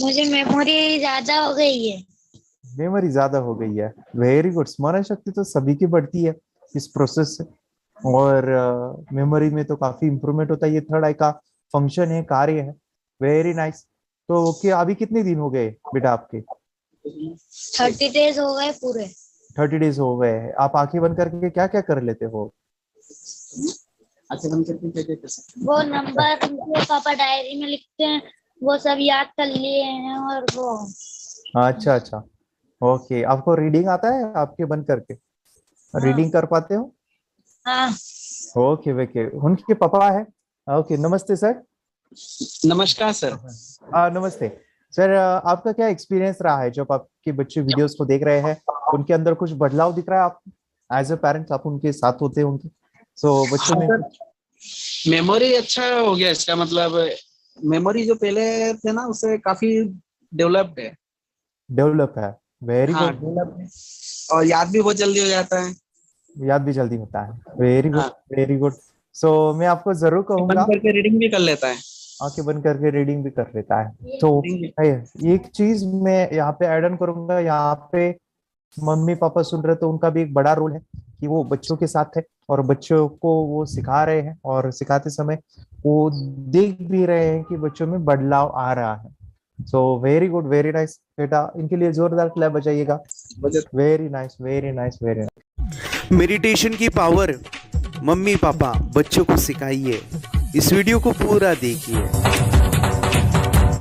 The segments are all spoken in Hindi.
मुझे मेमोरी ज्यादा हो गई है। मेमोरी ज्यादा हो गई है। Very good. स्मरण शक्ति तो सभी की बढ़ती है इस प्रोसेस से। और मेमोरी में तो काफी इंप्रूवमेंट होता है। ये थर्ड आई का फंक्शन है, कार्य है। Very nice. तो क्या अभी कितने दिन हो गए बेटा आपके? 30 डेज हो गए पूरे। 30 डेज हो गए हैं। आप आंखें बंद करके क्या क्या कर लेते हो? आंखें बंद करके क्या क्या कर सकते वो नंबर जो पापा डायरी में लिखते हैं वो सब याद कर लिए हैं। और वो अच्छा अच्छा। ओके, आपको रीडिंग आता है आपके बंद करके? हाँ रीडिंग कर पाते हो? हाँ। Okay okay. उनके पापा है। ओके, नमस्ते सर। हैं? नमस्कार सर। नमस्ते सर। आपका क्या एक्सपीरियंस रहा है जब आपके बच्चे वीडियोस को देख रहे हैं? उनके अंदर कुछ बदलाव दिख रहा है आप एज ए पेरेंट्स? आप उनके साथ होते हैं उनके, सो बच्चों हाँ में सर, कुछ मेमोरी अच्छा हो गया इसका मतलब। मेमोरी जो पहले थे ना उससे काफी डेवलप्ड है। डेवलप है? वेरी हाँ गुड। डेवलप है। और याद भी बहुत जल्दी हो जाता है। याद भी जल्दी होता है। Very good. हाँ, वेरी गुड। सो मैं आपको जरूर बंद कहूंगा, करके रीडिंग भी कर लेता है। आंखें बंद करके रीडिंग भी कर लेता है। तो रीडिंग भी। एक चीज मैं यहाँ पे ऐड ऑन करूंगा। यहाँ पे मम्मी पापा सुन रहे तो उनका भी एक बड़ा रोल है कि वो बच्चों के साथ है और बच्चों को वो सिखा रहे हैं, और सिखाते समय वो देख भी रहे हैं कि बच्चों में बदलाव आ रहा है। So very good, very nice बेटा। इनके लिए जोरदार क्लैप बजाइएगा। Very nice, very nice, very nice. Meditation की पावर मम्मी पापा बच्चों को सिखाइए। इस वीडियो को पूरा देखिए।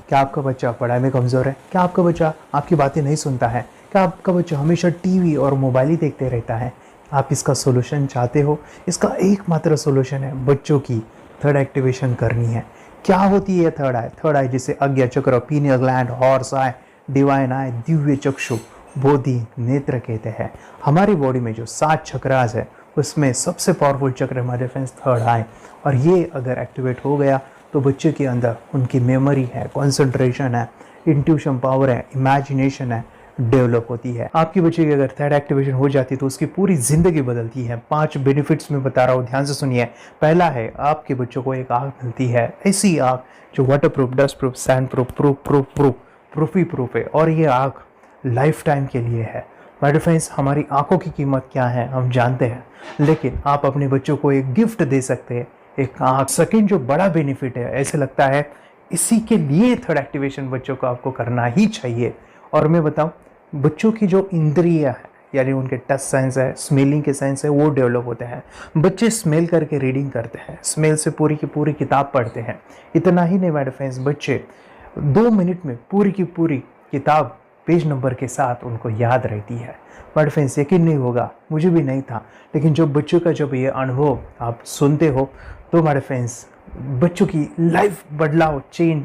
क्या आपका बच्चा पढ़ाई में कमज़ोर है? क्या आपका बच्चा आपकी बातें नहीं सुनता है? क्या आपका बच्चा हमेशा टीवी और मोबाइल ही देखते रहता है? आप इसका सोल्यूशन चाहते हो? इसका एकमात्र सोल्यूशन है बच्चों की थर्ड एक्टिवेशन करनी है। क्या होती है थर्ड आई? थर्ड आई जिसे आज्ञा चक्र, pineal gland, Horus eye, divine eye, दिव्य चक्षु, बोधि नेत्र कहते हैं। हमारी बॉडी में जो 7 चक्रास है उसमें सबसे पावरफुल चक्र हमारे फ्रेंड्स थर्ड आई। और ये अगर एक्टिवेट हो गया तो बच्चे के अंदर उनकी मेमोरी है, कंसंट्रेशन है, इंट्यूशन पावर है, इमेजिनेशन है, डेवलप होती है। आपकी बच्चे की अगर थर्ड एक्टिवेशन हो जाती है तो उसकी पूरी जिंदगी बदलती है। 5 बेनिफिट्स में बता रहा हूँ, ध्यान से सुनिए। पहला है, आपके बच्चों को एक आँख मिलती है, ऐसी आँख जो water proof, dust proof, sand proof, proof ही प्रूफ है। और ये आँख लाइफ टाइम के लिए है। माय फ्रेंड्स, हमारी आंखों की कीमत क्या है हम जानते हैं, लेकिन आप अपने बच्चों को एक गिफ्ट दे सकते हैं, एक आँख। सेकेंड जो बड़ा बेनिफिट है, ऐसे लगता है इसी के लिए थर्ड एक्टिवेशन बच्चों को आपको करना ही चाहिए। और मैं बताऊं, बच्चों की जो इंद्रियां है, यानी उनके टच सेंस है, स्मेलिंग के सेंस है, वो डेवलप होते हैं। बच्चे स्मेल करके रीडिंग करते हैं, स्मेल से पूरी की पूरी किताब पढ़ते हैं। इतना ही नहीं मेरे फ्रेंड्स, बच्चे 2 मिनट में पूरी की पूरी किताब पेज नंबर के साथ उनको याद रहती है। बट फ्रेंड्स, यकीन नहीं होगा, मुझे भी नहीं था, लेकिन जब बच्चों का जब ये अनुभव आप सुनते हो तो हमारे फ्रेंड्स बच्चों की लाइफ बदलाव, चेंज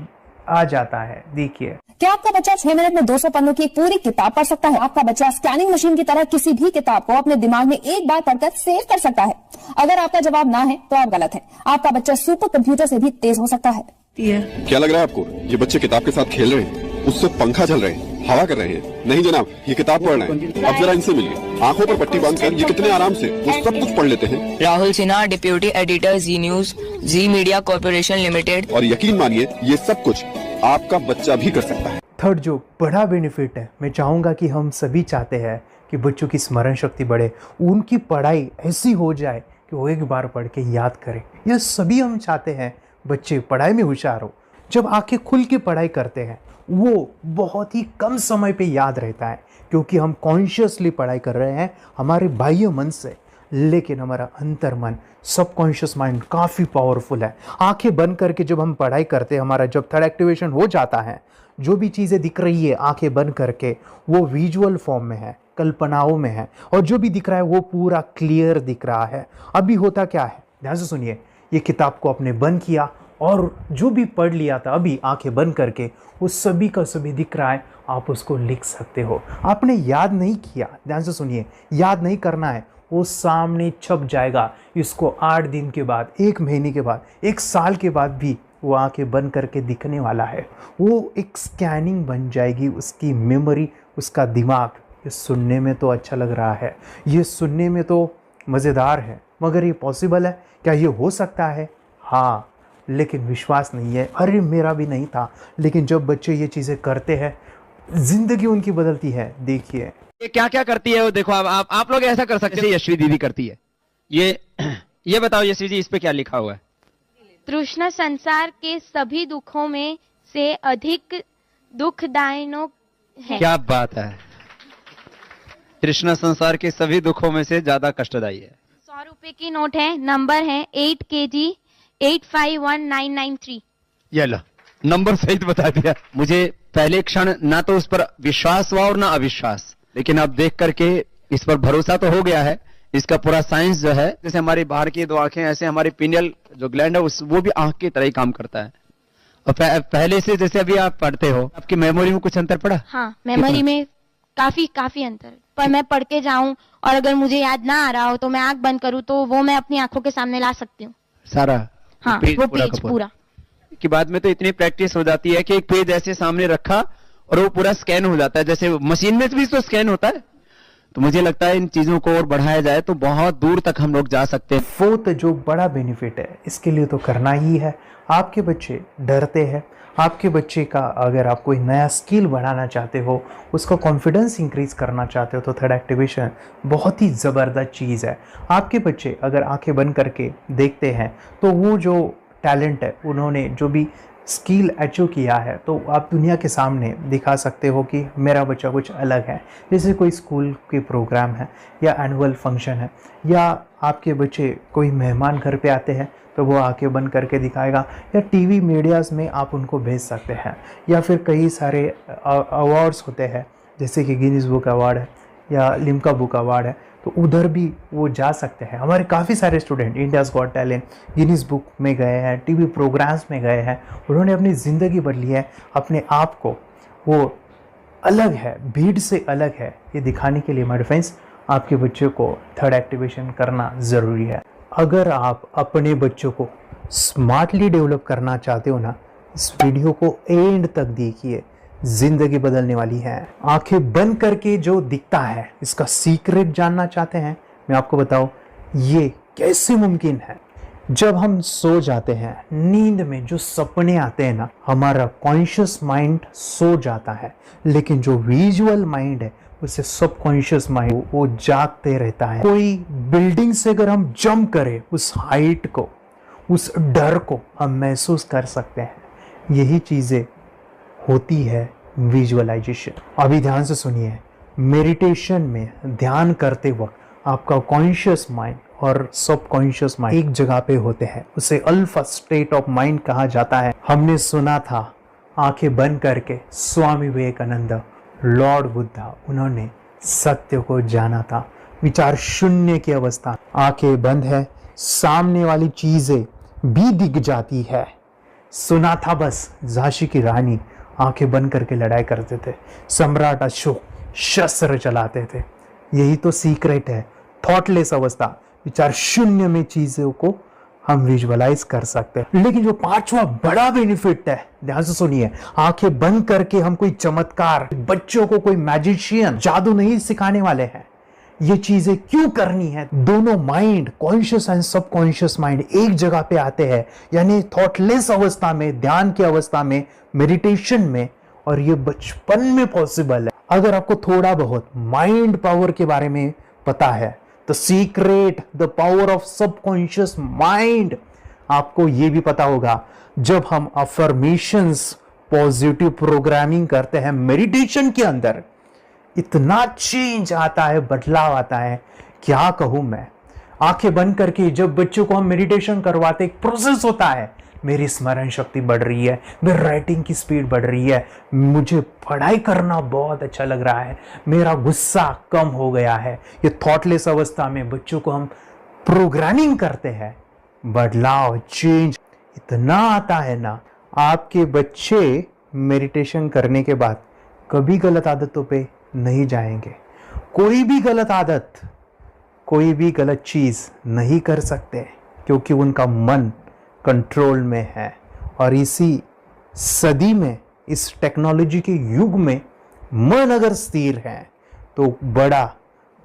आ जाता है। देखिए, क्या आपका बच्चा 6 मिनट में 200 पन्नों की एक पूरी किताब पढ़ सकता है? आपका बच्चा स्कैनिंग मशीन की तरह किसी भी किताब को अपने दिमाग में एक बार पढ़कर सेव कर सकता है? अगर आपका जवाब ना है तो आप गलत हैं। आपका बच्चा सुपर कंप्यूटर से भी तेज हो सकता है। क्या लग रहा है आपको ये बच्चे किताब के साथ खेल रहे हैं, उससे पंखा चल रहे हैं, हवा कर रहे हैं? नहीं जनाब, ये किताब पढ़ रहे हैं। अब जरा इनसे मिलिए। आंखों पर पट्टी बांधकर ये कितने आराम से वो सब कुछ पढ़ लेते हैं। राहुल सिन्हा, डिप्यूटी एडिटर, जी न्यूज, जी मीडिया कॉर्पोरेशन लिमिटेड। और यकीन मानिए ये सब कुछ आपका बच्चा भी कर सकता है। थर्ड जो बड़ा बेनिफिट है, मैं चाहूँगा कि हम सभी चाहते हैं कि बच्चों की स्मरण शक्ति बढ़े, उनकी पढ़ाई ऐसी हो जाए कि वो एक बार पढ़ के याद करें। यह सभी हम चाहते हैं, बच्चे पढ़ाई में होशियार हो। जब आंखें खुल के पढ़ाई करते हैं वो बहुत ही कम समय पे याद रहता है, क्योंकि हम कॉन्शियसली पढ़ाई कर रहे हैं हमारे बाह्य मन से, लेकिन हमारा अंतर मन, सबकॉन्शियस माइंड काफ़ी पावरफुल है। आंखें बंद करके जब हम पढ़ाई करते हैं, हमारा जब थर्ड एक्टिवेशन हो जाता है, जो भी चीज़ें दिख रही है आंखें बंद करके वो विजुअल फॉर्म में है, कल्पनाओं में है, और जो भी दिख रहा है वो पूरा क्लियर दिख रहा है। अभी होता क्या है, ध्यान से सुनिए। ये किताब को आपने बंद किया और जो भी पढ़ लिया था अभी आंखें बंद करके वो सभी का सभी दिख रहा है, आप उसको लिख सकते हो। आपने याद नहीं किया, ध्यान से सुनिए, याद नहीं करना है, वो सामने छप जाएगा। इसको 8 दिन के बाद, 1 महीने के बाद, 1 साल के बाद भी वो आंखें बंद करके दिखने वाला है। वो एक स्कैनिंग बन जाएगी उसकी मेमोरी, उसका दिमाग। ये सुनने में तो अच्छा लग रहा है, ये सुनने में तो मज़ेदार है, मगर ये पॉसिबल है क्या? ये हो सकता है? हाँ, लेकिन विश्वास नहीं है, अरे मेरा भी नहीं था। लेकिन जब बच्चे ये चीज़ें करते हैं, जिंदगी उनकी बदलती है। देखिए ये क्या क्या करती है वो, देखो आप लोग ऐसा कर सकते हैं, यशवी दीदी करती है। ये बताओ यशवी जी, इस पे क्या लिखा हुआ है? तृष्णा संसार के सभी दुखों में से अधिक दुखदायक है। क्या बात है, तृष्णा संसार के सभी दुखों में से ज्यादा कष्टदायी है। 100 रुपए की नोट है, नंबर है 8 kg 851993। ये लो, नंबर सहित बता दिया। मुझे पहले क्षण ना तो उस पर विश्वास हुआ और ना अविश्वास, लेकिन अब देख करके इस पर भरोसा तो हो गया है। इसका पूरा साइंस जो है, जैसे हमारी बाहर की दो आंखें, ऐसे हमारी पिनियल जो ग्लैंड है वो भी आंख की तरह ही काम करता है। और पहले से जैसे अभी आप पढ़ते हो, आपकी मेमोरी में कुछ अंतर पड़ा? हाँ, मेमोरी में काफी अंतर। पर मैं पढ़ के जाऊं और अगर मुझे याद ना आ रहा हो तो मैं आंख बंद करूं तो वो मैं अपनी आंखों के सामने ला सकती हूँ सारा। हाँ, वो पेज पूरा कि बाद में तो इतनी प्रैक्टिस हो जाती है कि एक पेज ऐसे सामने रखा और वो पूरा स्कैन हो जाता है, जैसे मशीन में भी तो स्कैन होता है। तो मुझे लगता है इन चीजों को और बढ़ाया जाए तो बहुत दूर तक हम लोग जा सकते हैं। फोर्थ जो बड़ा बेनिफिट है, इसके लिए तो करना ही है। आपके बच्चे डरते हैं, आपके बच्चे का अगर आप कोई नया स्किल बढ़ाना चाहते हो, उसका कॉन्फिडेंस इंक्रीज करना चाहते हो, तो थर्ड एक्टिवेशन बहुत ही ज़बरदस्त चीज़ है। आपके बच्चे अगर आंखें बंद करके देखते हैं तो वो जो टैलेंट है, उन्होंने जो भी स्किल अचीव किया है, तो आप दुनिया के सामने दिखा सकते हो कि मेरा बच्चा कुछ अलग है। जैसे कोई स्कूल के प्रोग्राम है या एनुअल फंक्शन है, या आपके बच्चे कोई मेहमान घर पे आते हैं तो वो आंखें बंद करके दिखाएगा, या टीवी मीडियाज़ में आप उनको भेज सकते हैं, या फिर कई सारे अवार्ड्स होते हैं जैसे कि गिनीज बुक अवार्ड है या लिम्का बुक अवार्ड है, तो उधर भी वो जा सकते हैं। हमारे काफ़ी सारे student India's got talent, Guinness book में गए हैं, टीवी प्रोग्राम्स में गए हैं, उन्होंने अपनी ज़िंदगी बदली है, अपने आप को वो अलग है, भीड़ से अलग है, ये दिखाने के लिए मेरे फ्रेंड्स आपके बच्चों को थर्ड एक्टिवेशन करना ज़रूरी है। अगर आप अपने बच्चों को स्मार्टली डेवलप करना चाहते हो ना, इस वीडियो को एंड तक देखिए, जिंदगी बदलने वाली है। आंखें बंद करके जो दिखता है, इसका सीक्रेट जानना चाहते हैं? मैं आपको बताऊं ये कैसे मुमकिन है। जब हम सो जाते हैं, नींद में जो सपने आते हैं ना, हमारा कॉन्शियस माइंड सो जाता है, लेकिन जो विजुअल माइंड है, उसे सबकॉन्शियस माइंड वो जागते रहता है। कोई बिल्डिंग से अगर हम जंप करें, उस हाइट को, उस डर को हम महसूस कर सकते हैं। यही चीज़ें होती है विजुअलाइजेशन। अभी ध्यान से सुनिए, मेडिटेशन में ध्यान करते वक्त आपका कॉन्शियस माइंड और सबकॉन्शियस माइंड एक जगह पे होते हैं, उसे अल्फा स्टेट ऑफ माइंड कहा जाता है। हमने सुना था आंखें बंद करके स्वामी विवेकानंद, लॉर्ड बुद्धा, उन्होंने सत्य को जाना था। विचार शून्य की अवस्था, आंखें बंद है, सामने वाली चीजें भी दिख जाती है। सुना था बस, झांसी की रानी आंखें बंद करके लड़ाई करते थे, सम्राट अशोक शस्त्र चलाते थे। यही तो सीक्रेट है, थॉटलेस अवस्था, विचार शून्य में चीजों को हम विजुअलाइज कर सकते हैं। लेकिन जो पांचवा बड़ा बेनिफिट है, ध्यान से सुनिए, आंखें बंद करके हम कोई चमत्कार, बच्चों को कोई मैजिशियन जादू नहीं सिखाने वाले हैं। ये चीजें क्यों करनी है? दोनों mind, conscious and subconscious mind एक जगह पे आते हैं, यानी थॉटलेस अवस्था में, ध्यान की अवस्था में, मेडिटेशन में, और ये बचपन में पॉसिबल है। अगर आपको थोड़ा बहुत माइंड पावर के बारे में पता है, the secret, the power of subconscious mind, आपको ये भी पता होगा, जब हम अफर्मेशंस, पॉजिटिव प्रोग्रामिंग करते हैं मेडिटेशन के अंदर, इतना चेंज आता है, बदलाव आता है, क्या कहूं मैं। आंखें बंद करके जब बच्चों को हम मेडिटेशन करवाते, एक प्रोसेस होता है, मेरी स्मरण शक्ति बढ़ रही है, मेरी राइटिंग की स्पीड बढ़ रही है, मुझे पढ़ाई करना बहुत अच्छा लग रहा है, मेरा गुस्सा कम हो गया है। ये थॉटलेस अवस्था में बच्चों को हम प्रोग्रामिंग करते हैं, बदलाव, चेंज इतना आता है ना। आपके बच्चे मेडिटेशन करने के बाद कभी गलत आदतों पे नहीं जाएंगे। कोई भी गलत आदत, कोई भी गलत चीज नहीं कर सकते, क्योंकि उनका मन कंट्रोल में है। और इसी सदी में, इस टेक्नोलॉजी के युग में, मन अगर स्थिर है तो बड़ा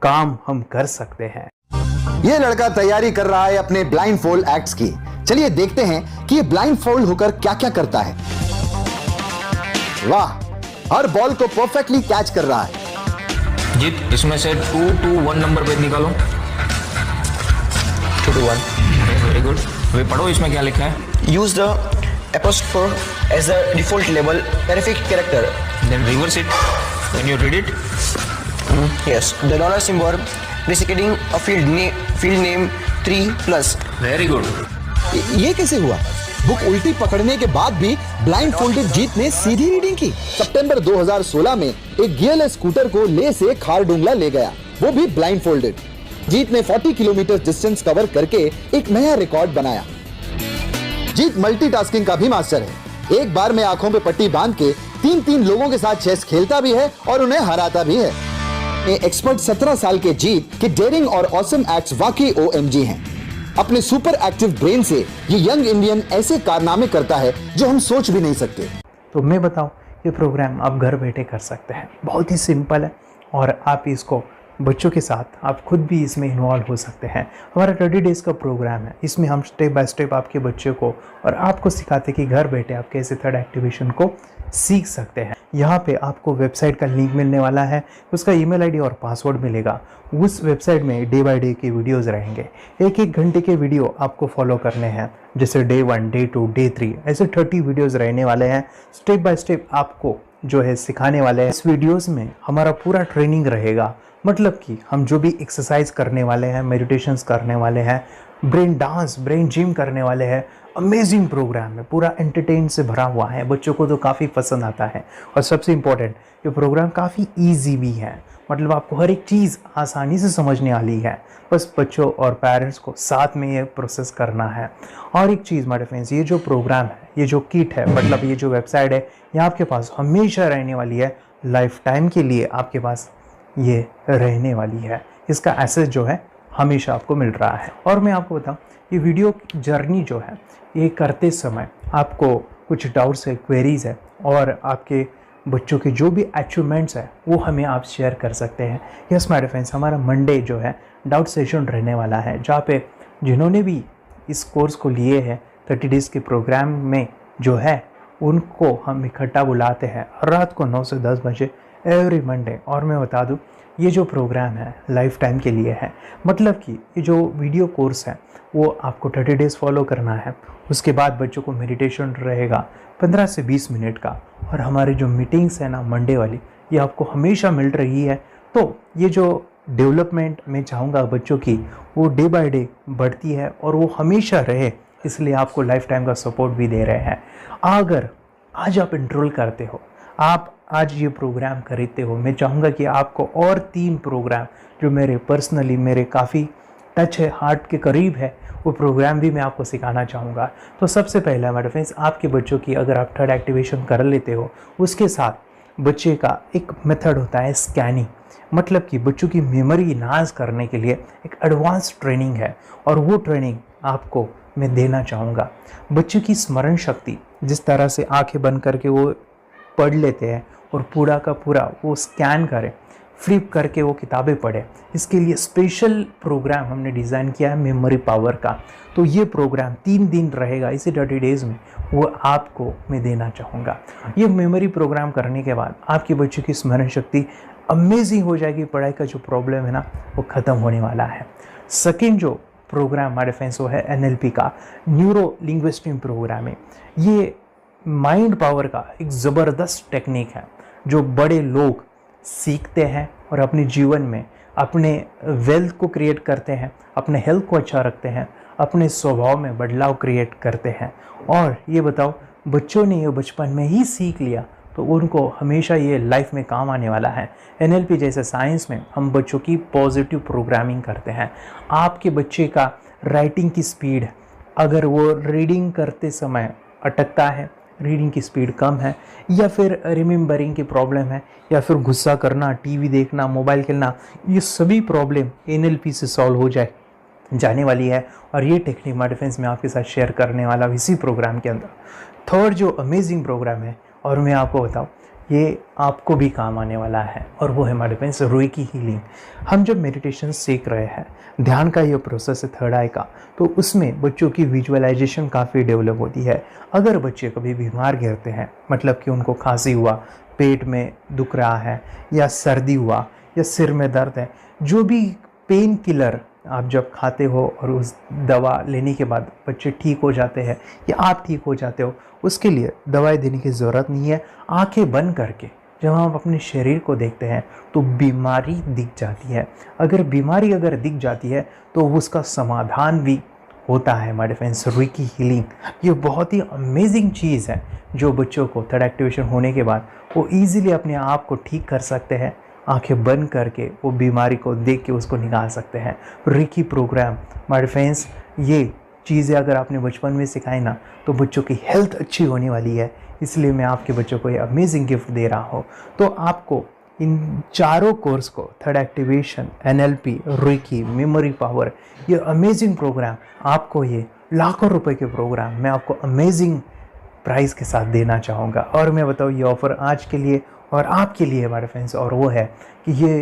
काम हम कर सकते हैं। ये लड़का तैयारी कर रहा है अपने ब्लाइंड फोल्ड एक्ट्स की। चलिए देखते हैं कि ये ब्लाइंड फोल्ड होकर क्या क्या करता है। वाह, हर बॉल को परफेक्टली कैच कर रहा है। जीत, इसमें से 2 to 1 नंबर पे निकालो। 2 to 1, वेरी गुड। वे पढ़ो इसमें क्या लिखा है। Use the apostrophe as the default label perfect character. Then reverse it when you read it. Yes, the dollar symbol designating a field name 3+. Very good. ये कैसे हुआ? बुक उल्टी पकड़ने के बाद भी ब्लाइंड फोल्डेड जीत ने सीधी रीडिंग की। सितंबर 2016 में एक गियरलेस स्कूटर को ले से खारडुंगला ले गया, वो भी ब्लाइंड फोल्डेड। जीत ने 40 किलोमीटर डिस्टेंस कवर करके एक नया रिकॉर्ड बनाया। जीत मल्टीटास्किंग का भी मास्टर है। एक बार में आंखों पे पट्टी बांध के 3 लोगों के साथ चेस खेलता भी है और उन्हें हराता भी है। एक्सपर्ट 17 साल के जीत के डेयरिंग और ऑसम एक्ट्स वाकई OMG हैं। अपने सुपर एक्टिव ब्रेन से ये यंग इंडियन ऐसे कारनामे करता है जो हम सोच भी नहीं सकते। तो मैं बताऊं, ये प्रोग्राम आप घर बैठे कर सकते हैं, बहुत ही सिंपल है और आप इसको बच्चों के साथ आप खुद भी इसमें इन्वॉल्व हो सकते हैं। हमारा 30 डेज़ का प्रोग्राम है, इसमें हम स्टेप बाय स्टेप आपके बच्चे को और आपको सिखाते कि घर बैठे आप कैसे थर्ड एक्टिवेशन को सीख सकते हैं। यहाँ पे आपको वेबसाइट का लिंक मिलने वाला है, उसका ईमेल आईडी और पासवर्ड मिलेगा। उस वेबसाइट में डे बाय डे के वीडियोस रहेंगे, 1-1 घंटे के वीडियो आपको फॉलो करने हैं, जैसे डे 1, डे 2, डे 3 ऐसे 30 वीडियोस रहने वाले हैं। स्टेप बाय स्टेप आपको जो है सिखाने वाले हैं। इस वीडियोस में हमारा पूरा ट्रेनिंग रहेगा, मतलब कि हम जो भी एक्सरसाइज करने वाले हैं, मेडिटेशंस करने वाले हैं, ब्रेन डांस, ब्रेन जिम करने वाले हैं। अमेजिंग प्रोग्राम है, पूरा एंटरटेन से भरा हुआ है, बच्चों को तो काफ़ी पसंद आता है। और सबसे इम्पोर्टेंट, ये प्रोग्राम काफ़ी ईजी भी है, मतलब आपको हर एक चीज़ आसानी से समझने वाली है। बस बच्चों और पेरेंट्स को साथ में ये प्रोसेस करना है। और एक चीज़ माय फ्रेंड्स, ये जो प्रोग्राम है, ये जो किट है, मतलब ये जो वेबसाइट है, ये आपके पास हमेशा रहने वाली है, लाइफ टाइम के लिए आपके पास ये रहने वाली है। इसका एक्सेस जो है हमेशा आपको मिल रहा है। और मैं आपको बताऊं, ये वीडियो जर्नी जो है, ये करते समय आपको कुछ डाउट्स है, क्वेरीज़ है और आपके बच्चों के जो भी अचीवमेंट्स है वो हमें आप शेयर कर सकते हैं। यस माय फ्रेंड्स, हमारा मंडे जो है डाउट सेशन रहने वाला है, जहाँ पे जिन्होंने भी इस कोर्स को लिए हैं 30 डेज़ के प्रोग्राम में जो है उनको हम इकट्ठा बुलाते हैं रात को 9 से 10 बजे एवरी मंडे। और मैं बता दूं, ये जो प्रोग्राम है लाइफ टाइम के लिए है, मतलब कि ये जो वीडियो कोर्स है वो आपको 30 डेज़ फॉलो करना है। उसके बाद बच्चों को मेडिटेशन रहेगा 15 से 20 मिनट का, और हमारी जो मीटिंग्स है ना मंडे वाली, ये आपको हमेशा मिल रही है। तो ये जो डेवलपमेंट मैं चाहूँगा बच्चों की, वो डे बाय डे बढ़ती है और वो हमेशा रहे, इसलिए आपको लाइफ टाइम का सपोर्ट भी दे रहे हैं। अगर आज आप एनरोल करते हो, आप आज ये प्रोग्राम खरीदते हो, मैं चाहूँगा कि आपको और 3 प्रोग्राम जो मेरे काफ़ी टच है, हार्ट के करीब है, वो प्रोग्राम भी मैं आपको सिखाना चाहूँगा। तो सबसे पहला मेरे फ्रेंड्स, आपके बच्चों की अगर आप थर्ड एक्टिवेशन कर लेते हो, उसके साथ बच्चे का एक मेथड होता है स्कैनिंग, मतलब कि बच्चों की मेमोरी इनहांस करने के लिए एक एडवांस ट्रेनिंग है, और वो ट्रेनिंग आपको मैं देना चाहूँगा। बच्चों की स्मरण शक्ति, जिस तरह से आंखें बंद करके वो पढ़ लेते हैं और पूरा का पूरा वो स्कैन करें, फ्लिप करके वो किताबें पढ़े, इसके लिए स्पेशल प्रोग्राम हमने डिज़ाइन किया है मेमोरी पावर का। तो ये प्रोग्राम 3 दिन रहेगा, इसी 30 डेज़ में वो आपको मैं देना चाहूँगा। ये मेमोरी प्रोग्राम करने के बाद आपके बच्चों की स्मरण शक्ति अमेजिंग हो जाएगी, पढ़ाई का जो प्रॉब्लम है ना वो ख़त्म होने वाला है। सेकेंड जो प्रोग्राम हमारे फ्रेंड्स वो है NLP का, न्यूरो लिंग्विस्टिक प्रोग्राम है। ये माइंड पावर का एक ज़बरदस्त टेक्निक है जो बड़े लोग सीखते हैं और अपने जीवन में अपने वेल्थ को क्रिएट करते हैं, अपने हेल्थ को अच्छा रखते हैं, अपने स्वभाव में बदलाव क्रिएट करते हैं। और ये बताओ, बच्चों ने ये बचपन में ही सीख लिया तो उनको हमेशा ये लाइफ में काम आने वाला है। NLP जैसे साइंस में हम बच्चों की पॉजिटिव प्रोग्रामिंग करते हैं। आपके बच्चे का राइटिंग की स्पीड, अगर वो रीडिंग करते समय अटकता है, रीडिंग की स्पीड कम है, या फिर रिमेंबरिंग की प्रॉब्लम है, या फिर गुस्सा करना, टीवी देखना, मोबाइल खेलना, ये सभी प्रॉब्लम NLP से सॉल्व हो जाने वाली है। और ये टेक्निक माय फ्रेंड्स मैं आपके साथ शेयर करने वाला इसी प्रोग्राम के अंदर। थर्ड जो अमेजिंग प्रोग्राम है, और मैं आपको बताऊं, ये आपको भी काम आने वाला है, और वो है हमारे फ्रेंड्स रेकी हीलिंग। हम जब मेडिटेशन सीख रहे हैं, ध्यान का ये प्रोसेस है थर्ड आई का, तो उसमें बच्चों की विजुअलाइजेशन काफ़ी डेवलप होती है। अगर बच्चे कभी बीमार गिरते हैं, मतलब कि उनको खांसी हुआ, पेट में दुख रहा है, या सर्दी हुआ, या सिर में दर्द है, जो भी पेन किलर आप जब खाते हो और उस दवा लेने के बाद बच्चे ठीक हो जाते हैं या आप ठीक हो जाते हो, उसके लिए दवाई देने की ज़रूरत नहीं है। आंखें बंद करके जब हम अपने शरीर को देखते हैं तो बीमारी दिख जाती है। अगर बीमारी दिख जाती है तो उसका समाधान भी होता है हमारे फ्रेंड्स रेकी हीलिंग। ये बहुत ही अमेजिंग चीज़ है जो बच्चों को थर्ड एक्टिवेशन होने के बाद वो ईज़िली अपने आप को ठीक कर सकते हैं। आंखें बंद करके वो बीमारी को देख के उसको निकाल सकते हैं। रेकी प्रोग्राम हमारे फ्रेंड्स, ये चीज़ें अगर आपने बचपन में सिखाई ना तो बच्चों की हेल्थ अच्छी होने वाली है। इसलिए मैं आपके बच्चों को ये अमेजिंग गिफ्ट दे रहा हूँ। तो आपको इन चारों कोर्स को, third activation, NLP, reiki, memory power, ये अमेजिंग प्रोग्राम, आपको ये लाखों रुपए के प्रोग्राम मैं आपको अमेजिंग प्राइस के साथ देना चाहूँगा। और मैं बताऊँ ये ऑफ़र आज के लिए और आपके लिए हमारे फ्रेंड्स, और वो है कि ये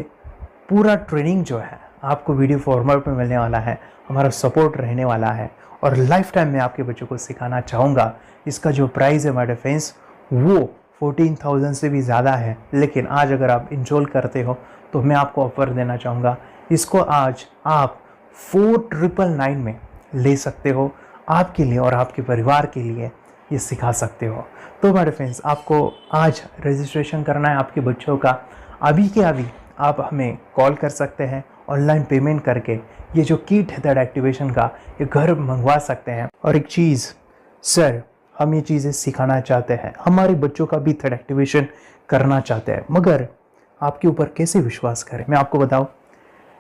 पूरा ट्रेनिंग जो है आपको वीडियो फॉर्मेट में मिलने वाला है, हमारा सपोर्ट रहने वाला है, और लाइफ टाइम मैं आपके बच्चों को सिखाना चाहूँगा। इसका जो प्राइस है हमारे फ्रेंड्स वो 14,000 से भी ज़्यादा है, लेकिन आज अगर आप इंजॉल करते हो तो मैं आपको ऑफ़र देना चाहूँगा। इसको आज आप 4,999 में ले सकते हो, आपके लिए और आपके परिवार के लिए ये सिखा सकते हो। तो हमारे फ्रेंड्स, आपको आज रजिस्ट्रेशन करना है आपके बच्चों का। अभी के अभी आप हमें कॉल कर सकते हैं, ऑनलाइन पेमेंट करके ये जो किट है थर्ड एक्टिवेशन का, ये घर मंगवा सकते हैं। और एक चीज़ सर, हम ये चीज़ें सिखाना चाहते हैं, हमारे बच्चों का भी थर्ड एक्टिवेशन करना चाहते हैं, मगर आपके ऊपर कैसे विश्वास करें? मैं आपको बताऊं,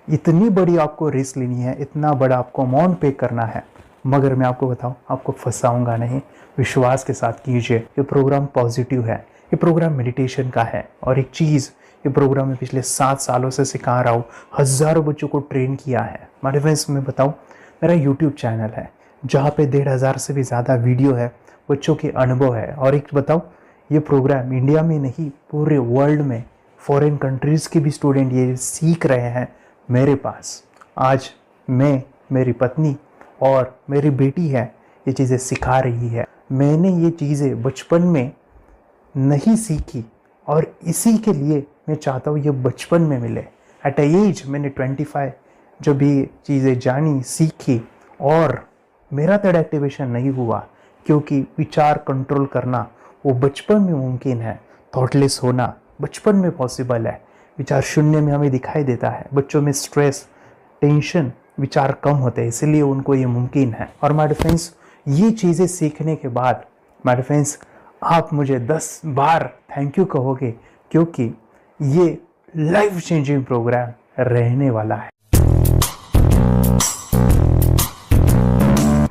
इतनी बड़ी आपको रिस्क लेनी है, इतना बड़ा आपको अमाउंट पे करना है, मगर मैं आपको बताऊं, आपको फंसाऊंगा नहीं। विश्वास के साथ कीजिए। ये प्रोग्राम पॉजिटिव है, ये प्रोग्राम मेडिटेशन का है। और एक चीज़, ये प्रोग्राम मैं पिछले 7 सालों से सिखा रहा हूँ, हज़ारों बच्चों को ट्रेन किया है। हमारे फ्रेंड्स, मैं बताऊँ, मेरा यूट्यूब चैनल है जहाँ पे 1,500 से भी ज़्यादा वीडियो है, बच्चों के अनुभव है। और एक बताऊँ, ये प्रोग्राम इंडिया में नहीं, पूरे वर्ल्ड में फॉरेन कंट्रीज़ के भी स्टूडेंट ये सीख रहे हैं मेरे पास। आज मैं, मेरी पत्नी और मेरी बेटी है ये चीज़ें सिखा रही है। मैंने ये चीज़ें बचपन में नहीं सीखी और इसी के लिए मैं चाहता हूँ ये बचपन में मिले। एट एज मैंने 25 जब भी चीज़ें जानी, सीखी, और मेरा थर्ड एक्टिवेशन नहीं हुआ क्योंकि विचार कंट्रोल करना वो बचपन में मुमकिन है। थॉटलेस होना बचपन में पॉसिबल है। विचार शून्य में हमें दिखाई देता है। बच्चों में स्ट्रेस, टेंशन, विचार कम होते हैं, इसलिए उनको ये मुमकिन है। और माय फ्रेंड्स, ये चीज़ें सीखने के बाद माय फ्रेंड्स, आप मुझे 10 बार थैंक यू कहोगे, क्योंकि ये लाइफ चेंजिंग प्रोग्राम रहने वाला है।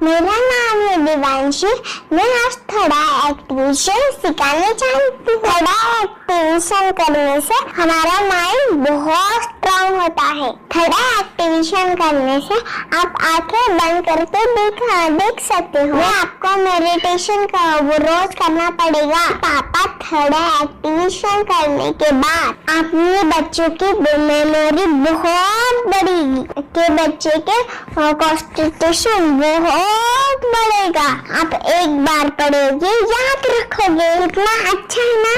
मेरा नाम है दिवांशी। मैं आज थोड़ा एक्टिवेशन सिखाने चाहती हूँ। थोड़ा एक्टिवेशन करने से हमारा माइंड बहुत स्ट्रांग होता है। थोड़ा एक्टिवेशन करने से आप आंखें बंद करके देख सकते हो। मैं आपको मेडिटेशन का वो रोज करना पड़ेगा। पापा, थोड़ा एक्टिवेशन करने के बाद अपने बच्चों की मेमोरी बहुत बढ़ेगी, के बच्चे के कॉन्सेंट्रेशन बहुत बढ़ेगा। आप एक बार पढ़ोगे, याद रखोगे, इतना अच्छा है ना।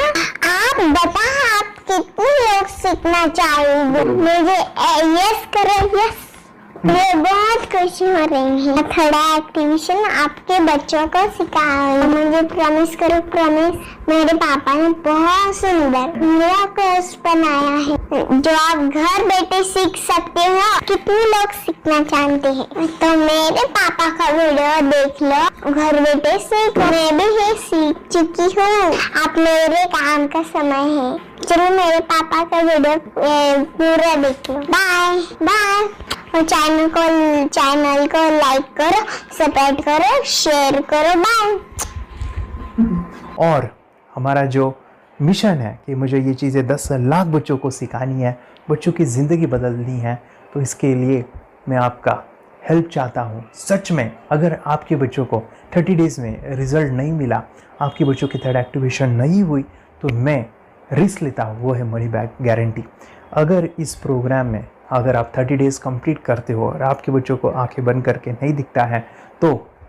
आप बताओ, आप कितने लोग सीखना चाहोगे? मुझे यस करो, यस। मुझे बहुत खुशी हो रही है। थोड़ा एक्टिवेशन आपके बच्चों को सिखाओ। मुझे प्रॉमिस करो, प्रॉमिस। मेरे पापा ने बहुत सुंदर मेरा कोर्स बनाया है जो आप घर बैठे सीख सकते हो। कितने लोग सीखना चाहते हैं तो मेरे पापा का वीडियो देख लो, घर बैठे सीख। मैं भी ये सीख चुकी हूँ। आप मेरे काम का समय है। चलो मेरे पापा का वीडियो पूरा देख लो। Bye bye. और चैनल को लाइक करो, सपोर्ट करो, शेयर करो। बाय। और हमारा जो मिशन है कि मुझे ये चीज़ें 10 लाख बच्चों को सिखानी है, बच्चों की ज़िंदगी बदलनी है, तो इसके लिए मैं आपका हेल्प चाहता हूँ। सच में अगर आपके बच्चों को 30 डेज़ में रिज़ल्ट नहीं मिला, आपके बच्चों की थर्ड एक्टिवेशन नहीं हुई, तो मैं रिस्क लेता हूँ, वो है मनी बैक गारंटी। अगर इस प्रोग्राम में अगर आप 30 डेज़ कंप्लीट करते हो और आपके बच्चों को आंखें बंद करके नहीं दिखता है तो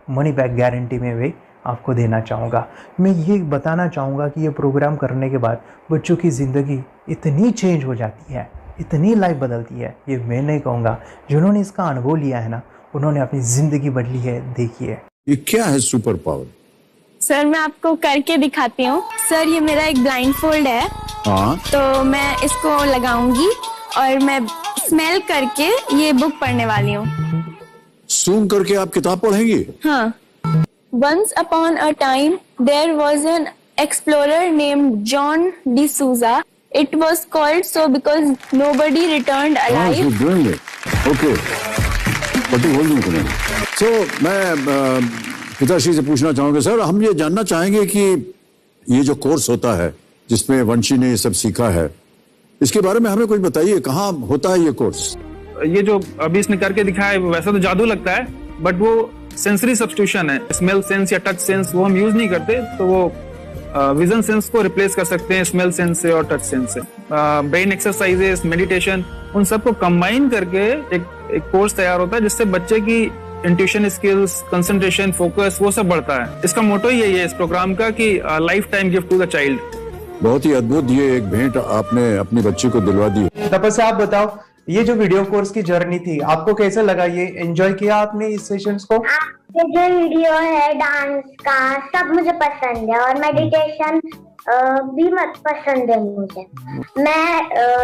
मनी बैक गारंटी में भी आपको देना चाहूँगा। मैं ये बताना चाहूँगा कि ये प्रोग्राम करने के बाद बच्चों की ज़िंदगी इतनी चेंज हो जाती है, इतनी लाइफ बदलती है, ये मैं नहीं कहूँगा, जिन्होंने इसका अनुभव लिया है ना उन्होंने अपनी ज़िंदगी बदली है। देखिए ये क्या है सुपर पावर? सर मैं आपको करके दिखाती हूँ। सर ये मेरा एक ब्लाइंड फोल्ड है। हाँ तो मैं इसको लगाऊंगी और मैं स्मेल करके ये बुक पढ़ने वाली हूँ। सूंघ करके आप किताब पढ़ेंगी? हाँ। Once upon a time there was an explorer named John D'Souza. It was called so because nobody returned alive. You're doing it. Okay. पट्टी खोल दूँ तुम्हें। So मैं पिताश्री से पूछना चाहूँगा सर, हम ये जानना चाहेंगे कि ये जो कोर्स होता है जिसमें वंशी ने ये सब सीखा है, इसके बारे में हमें कुछ बताइए, कहाँ होता है ये कोर्स? ये जो अभी इसने करके दिखाया है वैसा तो जादू लगता है, बट वो सेंसरी सब्स्टिट्यूशन है। स्मेल सेंस या टच सेंस वो हम यूज नहीं करते, तो वो विजन सेंस को रिप्लेस कर सकते हैं स्मेल सेंस से और टच सेंस से। ब्रेन एक्सरसाइजेस, मेडिटेशन, उन सबको कंबाइन करके एक कोर्स तैयार होता है जिससे बच्चे की इंट्यूशन स्किल्स, कंसंट्रेशन, फोकस वो सब बढ़ता है। इसका मोटो ही यही है इस प्रोग्राम का कि life time gift to the child. बहुत ही अद्भुत ये एक भेंट आपने अपनी बच्ची को दिलवा दी। तपस्या आप बताओ, ये जो वीडियो कोर्स की जर्नी थी आपको कैसा लगा? ये एंजॉय किया आपने इस सेशंस को? ये जो वीडियो है डांस का सब मुझे पसंद है और मेडिटेशन भी मत पसंद है मुझे। मैं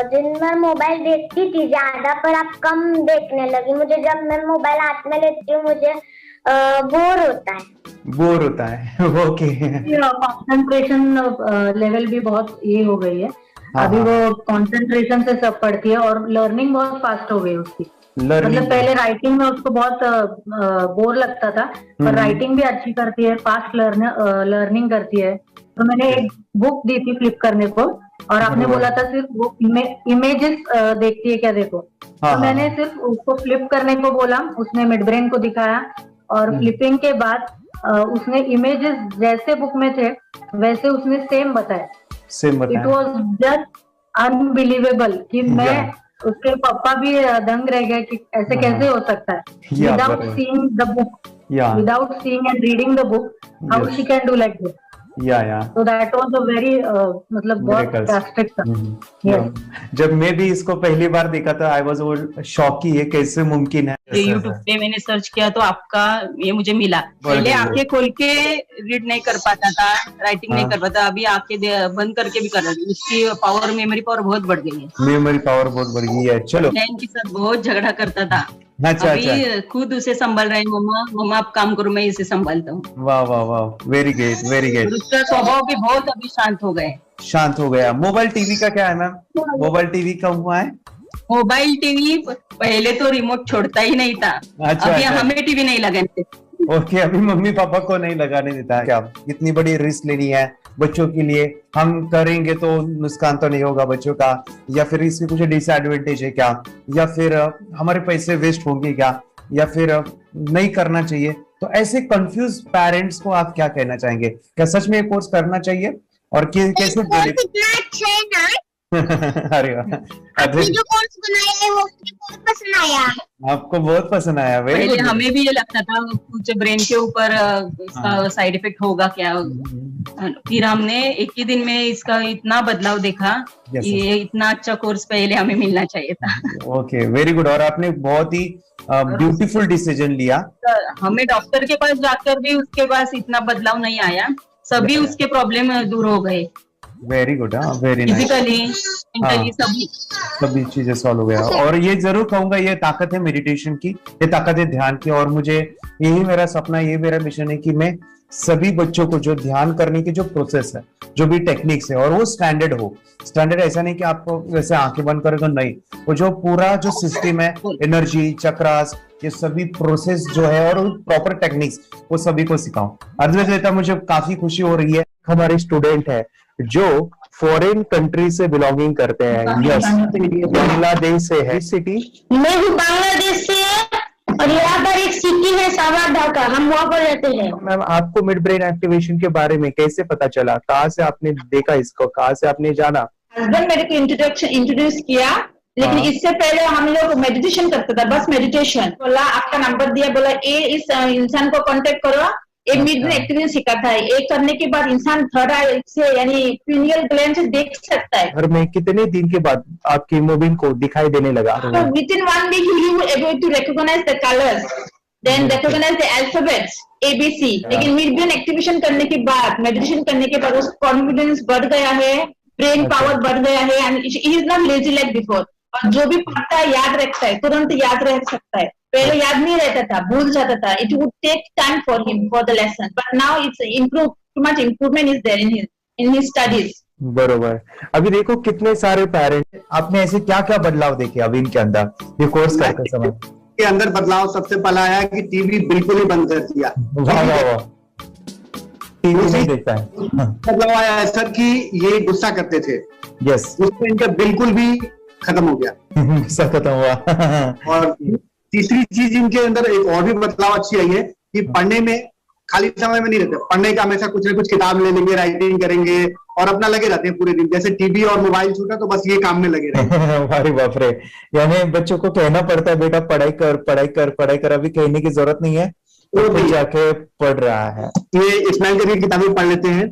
दिन भर मोबाइल देखती थी ज्यादा, पर अब कम देखने लगी। मुझे जब मैं मोबाइल हाथ में लेती हूँ मुझे बोर होता है। ओके। कंसंट्रेशन लेवल भी बहुत ये हो गई है। अभी वो कंसंट्रेशन से सब पढ़ती है और लर्निंग बहुत फास्ट हो गई उसकी। मतलब पहले राइटिंग में उसको बहुत बोर लगता था, पर राइटिंग भी अच्छी करती है, फास्ट लर्निंग करती है। तो मैंने एक बुक दी थी फ्लिप करने को और आपने बोला था सिर्फ वो इमेजेस देखती है क्या, देखो। तो मैंने सिर्फ उसको फ्लिप करने को बोला, उसने मिड ब्रेन को दिखाया और फ्लिपिंग के बाद उसने इमेजेस जैसे बुक में थे वैसे उसने सेम बताया। इट वॉज जस्ट अनबिलीवेबल कि मैं उसके पापा भी दंग रह गए कि ऐसे कैसे हो सकता है। Without seeing the book, without seeing and reading the book, how she can do like this. So that was a very मतलब बहुत drastic था। जब मैं भी इसको पहली बार देखा था आई वाज शॉक कि ये कैसे मुमकिन है। यूट्यूब पे मैंने सर्च किया तो आपका ये मुझे मिला। पहले आंखें खोल के रीड नहीं कर पाता था, राइटिंग नहीं कर पाता, अभी आंखें बंद करके भी कर रहा है। उसकी पावर, मेमोरी पावर बहुत बढ़ गई है। मेमोरी पावर बहुत बढ़ गई है। चलो, बहन के साथ बहुत झगड़ा करता था। अभी खुद उसे संभाल रहे हैं। मम्मा आप काम करो, मैं इसे संभालता हूँ। वाह वाह वाह, वेरी ग्रेट वेरी ग्रेट। उसका स्वभाव भी बहुत अभी शांत हो गया। मोबाइल टीवी का क्या है मैम? मोबाइल टीवी कब हुआ है? मोबाइल टीवी पहले तो रिमोट छोड़ता ही नहीं था। अभी हमें टीवी नहीं लगाने। ओके, अभी मम्मी पापा को नहीं लगाने देता है। क्या इतनी बड़ी रिस्क लेनी है बच्चों के लिए? हम करेंगे तो नुकसान तो नहीं होगा बच्चों का, या फिर इसकी कुछ डिसएडवांटेज है क्या, या फिर हमारे पैसे वेस्ट होंगे क्या, या फिर नहीं करना चाहिए? तो ऐसे कंफ्यूज पेरेंट्स को आप क्या कहना चाहेंगे? क्या सच में ये कोर्स करना चाहिए और कैसे? अरे आपने जो कोर्स बनाया है वो बहुत पसंद आया। आपको बहुत पसंद आया? पहले हमें भी ये लगता था कुछ ब्रेन के ऊपर इसका साइड इफेक्ट होगा क्या। फिर हमने एक ही दिन में इसका इतना बदलाव देखा कि ये इतना अच्छा कोर्स पहले हमें मिलना चाहिए था। Okay, very good. और आपने बहुत ही ब्यूटीफुल डिसीजन लिया। हमें डॉक्टर के पास जाकर भी उसके पास इतना बदलाव नहीं आया, सभी उसके प्रॉब्लम दूर हो गए। Very good, very nice. Physically सभी चीजें सॉल्व हो गया। और ये जरूर कहूंगा, ये ताकत है मेडिटेशन की, ये ताकत है ध्यान की। और मुझे यही मेरा सपना, ये मेरा मिशन है कि मैं सभी बच्चों को जो ध्यान करने की जो प्रोसेस है, जो भी टेक्निक्स है, और वो स्टैंडर्ड हो। स्टैंडर्ड ऐसा नहीं कि आपको वैसे आंखें बंद करें तो नहीं, वो जो पूरा जो सिस्टम है, एनर्जी, चक्रास, ये सभी प्रोसेस जो है और प्रॉपर टेक्निक्स, वो सभी को सिखाऊं। अद्वैत, मुझे काफी खुशी हो रही है। हमारे स्टूडेंट है जो फॉरेन कंट्री से बिलोंगिंग करते हैं। यस, बांग्लादेश से है। सिटी मैं बांग्लादेश से। और यहाँ पर एक सिटी है सावरदा का, हम वहाँ पर रहते हैं। मैम आपको मिड ब्रेन एक्टिवेशन के बारे में कैसे पता चला, कहाँ से आपने देखा इसको, कहाँ से आपने जाना? हस्बैंड मेरे को इंट्रोड्यूस किया, लेकिन इससे पहले हम लोग मेडिटेशन करते थे, बस मेडिटेशन। बोला आपका नंबर दिया, बोला ये इस इंसान को कांटेक्ट करो, ये मिड ब्रेन एक्टिवेशन सिखाता है। ये करने के बाद इंसान थर्ड आई से यानी पिनियल ग्लैंड से देख सकता है। घर में कितने दिन के बाद आपकी हीमोग्लोबिन को दिखाई देने लगा? Within 1 week you will able to recognise the colours, then recognise the alphabets ABC। लेकिन मिड ब्रेन एक्टिवेशन करने के बाद, मेडिटेशन करने के बाद उसका कॉन्फिडेंस बढ़ गया है, ब्रेन पावर बढ़ गया है, and he is not lazy like before. और जो भी पढ़ता है याद रखता है, तुरंत याद रह सकता है। पहले याद नहीं रहता था, भूल जाता था। It would take time for him for the lesson, but now it's improve, too much improvement is there in his studies. बरोबर। अभी देखो कितने सारे पेरेंट्स, आपने ऐसे क्या क्या बदलाव देखे अभी इनके अंदर ये कोर्स करते समय? के अंदर बदलाव सबसे पहला आया कि टीवी बिल्कुल ही बंद कर दिया। वाह वाह वाह, टीवी नहीं देखता है। बदलाव आया है सर कि ये गुस्सा करते थे, यस, गुस्सा इनका बिल्कुल भी खत्म हो गया। गुस्सा खत्म हुआ। और तीसरी चीज इनके अंदर एक और भी बदलाव अच्छी आई है कि पढ़ने में खाली समय में नहीं रहते, पढ़ने का हमेशा कुछ ना कुछ किताब ले लेंगे, राइटिंग करेंगे और अपना लगे रहते हैं पूरे दिन। जैसे टीवी और मोबाइल छूटा तो बस ये काम में लगे रहते। अरे बाप रे, यानी बच्चों को कहना पड़ता है बेटा पढ़ाई कर पढ़ाई कर पढ़ाई कर, अभी कहने की जरूरत नहीं है, वो भी जाके पढ़ रहा है। ये स्माइल करके किताबें पढ़ लेते हैं,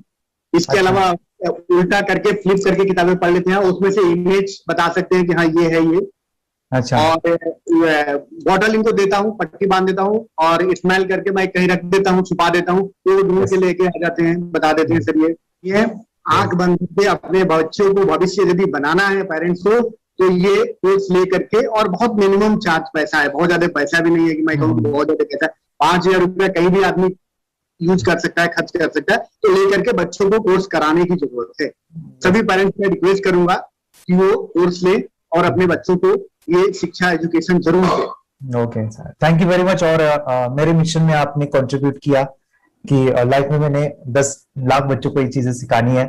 इसके अलावा उल्टा करके फ्लिप करके किताबें पढ़ लेते हैं, उसमें से इमेज बता सकते हैं कि हाँ ये है ये। अच्छा। और बॉटल इनको देता हूँ, पट्टी बांध देता हूँ और स्माइल करके मैं कहीं रख देता हूँ, छुपा देता हूँ, तो ढूंढ के लेके आ जाते हैं, बता देते हैं सर ये आंख बंद करके अपने बच्चों को भविष्य यदि बनाना है पेरेंट्स को, तो ये कोर्स ले करके, और बहुत मिनिमम चार्ज पैसा है, बहुत ज्यादा पैसा भी नहीं है कि मैं कहूँ बहुत ज्यादा पैसा है। 5,000 रुपया कहीं भी आदमी यूज कर सकता है, खर्च कर सकता है, तो लेकर के बच्चों को कोर्स कराने की जरूरत है। सभी पेरेंट्स में रिक्वेस्ट करूंगा कि वो कोर्स ले और अपने बच्चों को ये शिक्षा एजुकेशन जरूर दे। Okay sir, thank you very much. और मेरे मिशन में आपने कंट्रीब्यूट किया कि लाइफ में मैंने 10 लाख बच्चों को ये चीजें सिखानी है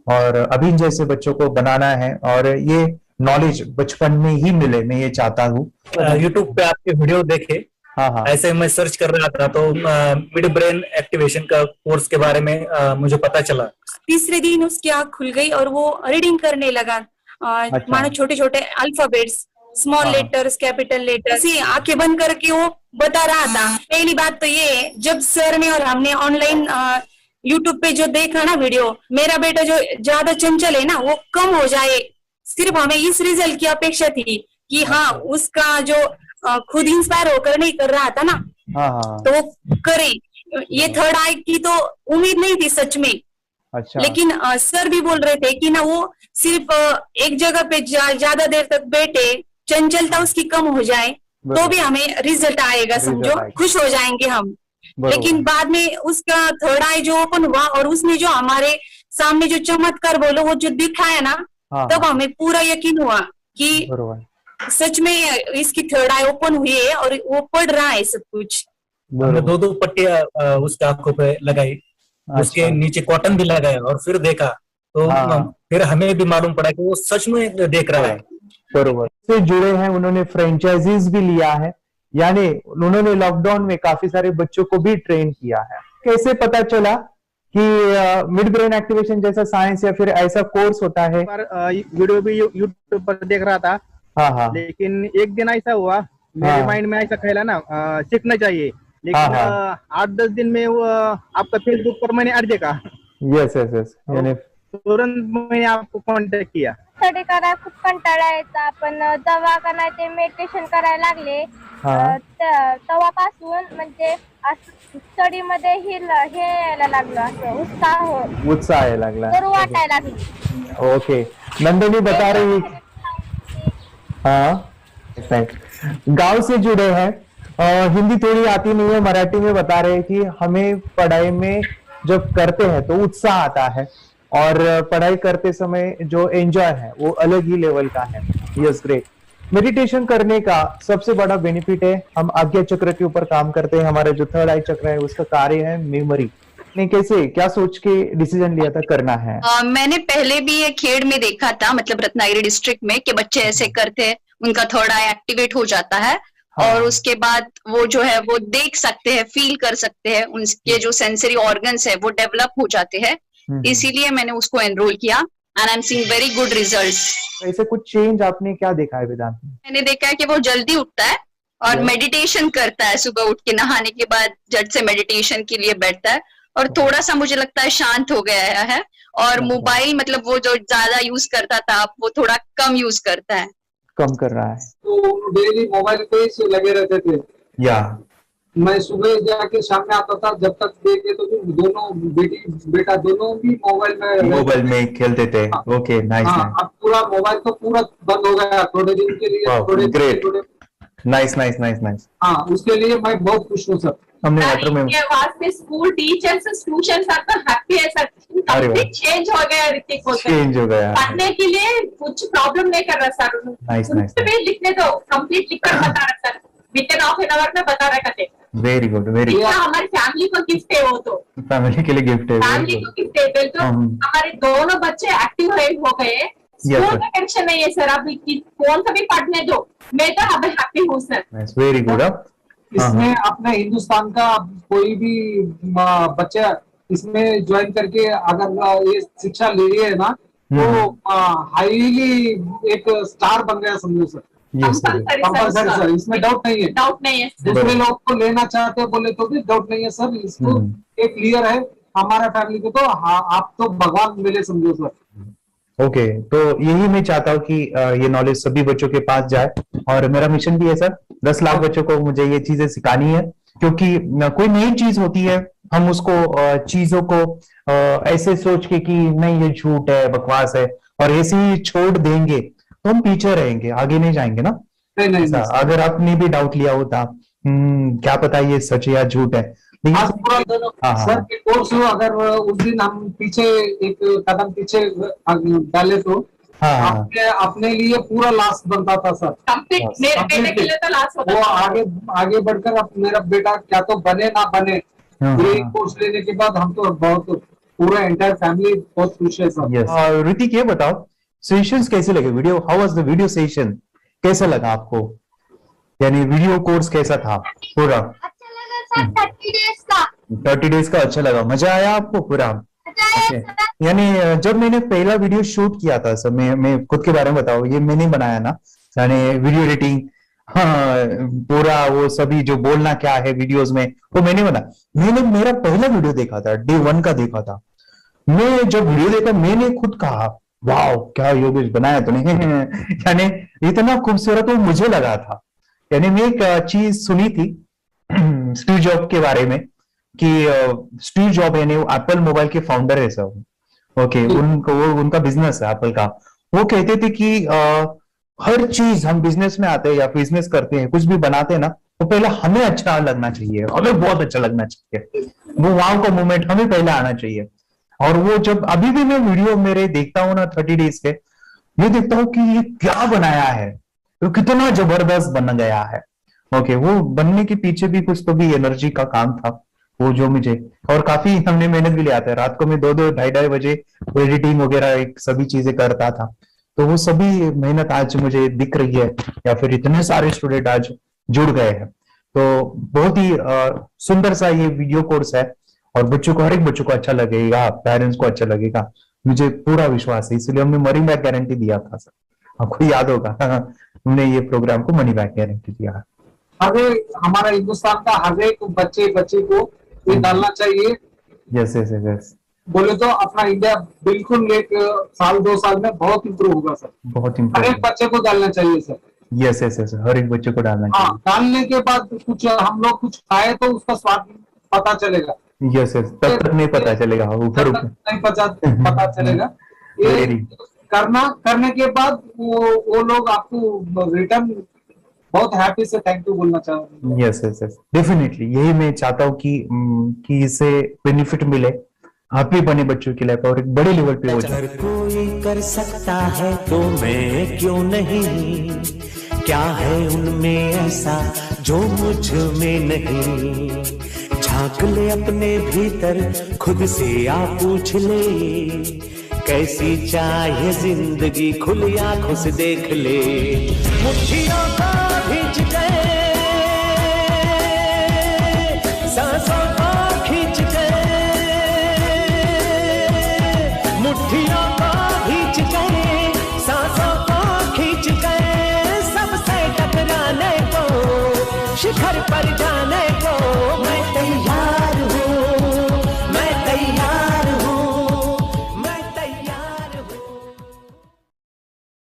और अभी जैसे बच्चों को बनाना है, और ये नॉलेज बचपन में ही मिले, मैं ये चाहता हूँ। यूट्यूब पे आपके वीडियो देखे, हाँ, ऐसे मैं सर्च कर रहा था तो मिड ब्रेन एक्टिवेशन का कोर्स के बारे में मुझे पता चला। तीसरे दिन उसकी आँख खुल गई और वो रीडिंग करने लगा, मानो छोटे छोटे alphabets, small letters, capital letters, आंखें बंद करके वो बता रहा था। पहली बात तो ये, जब सर ने और हमने ऑनलाइन यूट्यूब पे जो देखा ना वीडियो, मेरा बेटा जो ज्यादा चंचल है ना वो कम हो जाए, सिर्फ हमें इस रिजल्ट की अपेक्षा थी कि हाँ उसका जो खुद इंस्पायर होकर नहीं कर रहा था ना, तो वो करे। ये थर्ड आई की तो उम्मीद नहीं थी सच में। अच्छा। लेकिन सर भी बोल रहे थे कि ना वो सिर्फ एक जगह पे ज्यादा देर तक बैठे, चंचलता उसकी कम हो जाए तो भी हमें रिजल्ट आएगा, समझो खुश हो जाएंगे हम। लेकिन बाद में उसका थर्ड आई जो ओपन हुआ और उसने जो हमारे सामने जो चमत्कार बोलो वो जो दिखाया ना, तब हमें पूरा यकीन हुआ कि सच में इसकी थर्ड आई ओपन हुई है और वो पढ़ रहा है सब कुछ। हमने 2 पट्टियां उसके आंखों पे लगाई, उसके नीचे कॉटन भी लगाया और फिर देखा तो फिर हमें भी मालूम पड़ा कि वो सच में देख रहा है। बरोबर से जुड़े हैं, उन्होंने फ्रेंचाइजीज भी लिया है, यानी उन्होंने लॉकडाउन में काफी सारे बच्चों को भी ट्रेन किया है। कैसे पता चला कि मिड ब्रेन एक्टिवेशन जैसा साइंस या फिर ऐसा कोर्स होता है? वीडियो भी यूट्यूब पर देख रहा था, लेकिन एक दिन ऐसा हुआ मेरे माइंड में ऐसा ख्याल ना सीखना चाहिए, लेकिन 8-10 दिन में वो आपका फेसबुक पर मैंने ऐड देखा। यस यस यस, यानी तुरंत मैंने आपको कॉन्टॅक्ट किया। स्टडी करायला खूप कंटाळा यायचा, पण जेव्हा का नाही ते मेडिटेशन करायला लागले तेव्हापासून म्हणजे स्टडी मध्ये हे यायला लागलं, असं उत्साह यायला लागला, जरूर वाटायला लागली। ओके, नंदिनी बता रही गांव से जुड़े हैं, हिंदी थोड़ी आती नहीं है, मराठी में बता रहे हैं कि हमें पढ़ाई में जब करते हैं तो उत्साह आता है और पढ़ाई करते समय जो एंजॉय है वो अलग ही लेवल का है। Yes, great. मेडिटेशन करने का सबसे बड़ा बेनिफिट है, हम आज्ञा चक्र के ऊपर काम करते हैं, हमारा जो थर्ड आई चक्र है उसका कार्य है मेमोरी। ने कैसे क्या सोच के डिसीजन लिया था करना है? मैंने पहले भी ये खेड़ में देखा था, मतलब रत्नागिरी डिस्ट्रिक्ट में, कि बच्चे ऐसे करते हैं, उनका थर्ड आई एक्टिवेट हो जाता है। और उसके बाद वो जो है वो देख सकते हैं, फील कर सकते हैं, उनके जो सेंसरी ऑर्गन्स है वो डेवलप हो जाते हैं। इसीलिए मैंने उसको एनरोल किया and I am seeing very good results. ऐसे कुछ चेंज आपने क्या देखा है वेदांत में? मैंने देखा है कि वो जल्दी उठता है और मेडिटेशन करता है, सुबह उठ के नहाने के बाद झट से मेडिटेशन के लिए बैठता है और थोड़ा सा मुझे लगता है शांत हो गया है। और मोबाइल मतलब वो जो ज्यादा यूज करता था वो थोड़ा कम यूज करता है, कम कर रहा है। तो डेली मोबाइल पे ही लगे रहते थे। या मैं सुबह जाके शाम में आता था, जब तक देखे तो दोनों बेटा दोनों भी मोबाइल में खेलते थे। Okay, nice. अब पूरा मोबाइल तो पूरा बंद हो गया थोड़े दिन के लिए। थोड़े नाइस। हाँ, उसके लिए मैं बहुत खुश हूँ सर। हमने वाटर में वास्ते स्कूल टीचर्स स्टूडेंट्स आर तो हैप्पी है सर। कंप्लीट चेंज हो गया ऋतिक को, चेंज हो गया। पढ़ने के लिए कुछ प्रॉब्लम नहीं कर रहा सर। नाइस। लिखने दो, कंप्लीट लिखकर बता रहा sir, within half an hour में बता रहा कहते। Very good, very good. हमारी फैमिली को गिफ्ट है, वो तो फैमिली के लिए गिफ्ट है, फैमिली को गिफ्ट है। तो हमारे दोनों बच्चे एक्टिव हो गए, स्कूल का टेंशन नहीं है सर। अभी कौन सा भी पढ़ने दो, मैं तो अभी हैप्पी हूँ सर। Very good. इसमें अपने हिंदुस्तान का कोई भी बच्चा इसमें ज्वाइन करके अगर ये शिक्षा ले रही है ना, तो हाईली एक स्टार बन गया समझो सर। कंपल्सरी सर, इसमें डाउट नहीं है। दूसरे लोग को लेना चाहते बोले तो भी डाउट नहीं है सर। इसको एक क्लियर है हमारा फैमिली को, तो आप तो भगवान मिले समझो सर। ओके, तो यही मैं चाहता हूँ कि ये नॉलेज सभी बच्चों के पास जाए, और मेरा मिशन भी है सर, 10 लाख बच्चों को मुझे ये चीजें सिखानी है। क्योंकि कोई नई चीज होती है, हम उसको चीजों को ऐसे सोच के कि नहीं ये झूठ है, बकवास है, और ऐसे ही छोड़ देंगे तो हम पीछे रहेंगे, आगे नहीं जाएंगे ना। नहीं। अगर आपने भी डाउट लिया होता क्या पता ये सच है या झूठ है। सर के कोर्स हो, अगर उस दिन हम पीछे एक कदम पीछे डाले तो अपने लिए पूरा लास्ट बनता था सर। मेरे बेटे के लिए तो लास्ट होता वो आगे बढ़कर अब मेरा बेटा क्या तो बने ना बने, ये कोर्स लेने के बाद हम तो बहुत पूरा एंटायर फैमिली बहुत खुश है सर। ऋतिक ये बताओ, सेशंस कैसे लगे? Video, how was the video session? कैसा लगा आपको? यानी वीडियो कोर्स कैसा था पूरा? अच्छा लगा सर। 30 डेज का अच्छा लगा, मजा आया आपको पूरा? यानी जब मैंने पहला वीडियो शूट किया था सर, मैं खुद के बारे में बताऊं, ये मैंने बनाया ना, यानी वीडियो एडिटिंग, पूरा वो सभी जो बोलना क्या है वीडियोस में वो मैंने बना। मैंने मेरा पहला वीडियो देखा था, डे 1 का देखा था। मैं जब वीडियो देखा मैंने खुद कहा वाह क्या योगेश बनाया तूने। यानी इतना खूबसूरत वो मुझे लगा था। यानी मैं एक चीज सुनी थी स्टीव जॉब के बारे में कि स्टीव जॉब यानी एप्पल मोबाइल के फाउंडर है सब। ओके, उनका बिजनेस है एप्पल का। वो कहते थे कि हर चीज हम बिजनेस में आते हैं या बिजनेस करते हैं, कुछ भी बनाते हैं ना, तो पहले हमें अच्छा लगना चाहिए, हमें बहुत अच्छा लगना चाहिए, वो वाव का मोमेंट हमें पहले आना चाहिए। और वो जब अभी भी मैं वीडियो मेरे देखता हूँ ना 30 डेज के, मैं देखता हूँ कि ये क्या बनाया है, तो कितना जबरदस्त बन गया है। ओके, वो बनने के पीछे भी कुछ तो भी एनर्जी का काम था वो, जो मुझे, और काफी हमने मेहनत भी लिया था। रात को मैं 2-2, 2:30 बजे एडिटिंग वगैरह सब चीजें करता था। तो वो सभी मेहनत आज मुझे दिख रही है, या फिर इतने सारे स्टूडेंट आज जुड़ गए हैं। तो बहुत ही सुंदर सा ये वीडियो कोर्स है, और बच्चों को, हर एक बच्चों को अच्छा लगेगा, पेरेंट्स को अच्छा लगेगा, मुझे पूरा विश्वास है। इसलिए हमने मनी बैक गारंटी दिया था सर, आपको याद होगा। हमने ये प्रोग्राम को मनी बैक गारंटी दिया है। हमारा हिंदुस्तान का हर एक बच्चे को ये डालना चाहिए। यस। बोले तो अपना इंडिया बिल्कुल एक साल 2 साल में बहुत इम्प्रूव होगा सर। बहुत इम्प्रूव, हर एक बच्चे को डालना चाहिए सर। यस, हर एक बच्चे को डालना चाहिए। डालने के बाद कुछ हम लोग कुछ खाए तो उसका स्वाद पता चलेगा। यस, तब तक नहीं पता चलेगा, ऊपर नहीं पता चलेगा। ये करने के बाद वो लोग आपको रिटर्न बहुत हैप्पी से थैंक यू बोलना चाहूंगा। यस, डेफिनेटली यही मैं चाहता हूँ कि इससे बेनिफिट मिले, हैप्पी बने बच्चों की लाइफ, और एक बड़े लेवल पे हो जाए। कोई कर सकता है तो मैं क्यों नहीं, क्या है उनमें ऐसा जो मुझ में नहीं। झांक ले अपने भीतर, खुद से आ पूछ ले, कैसी चाहे जिंदगी, खुली आंखों से देख ले। मुट्ठियों को भींच गए सांसों को खींच के, मुट्ठियों को खींच के, सांसों को खींच के, सबसे टकराने को, शिखर पर जाने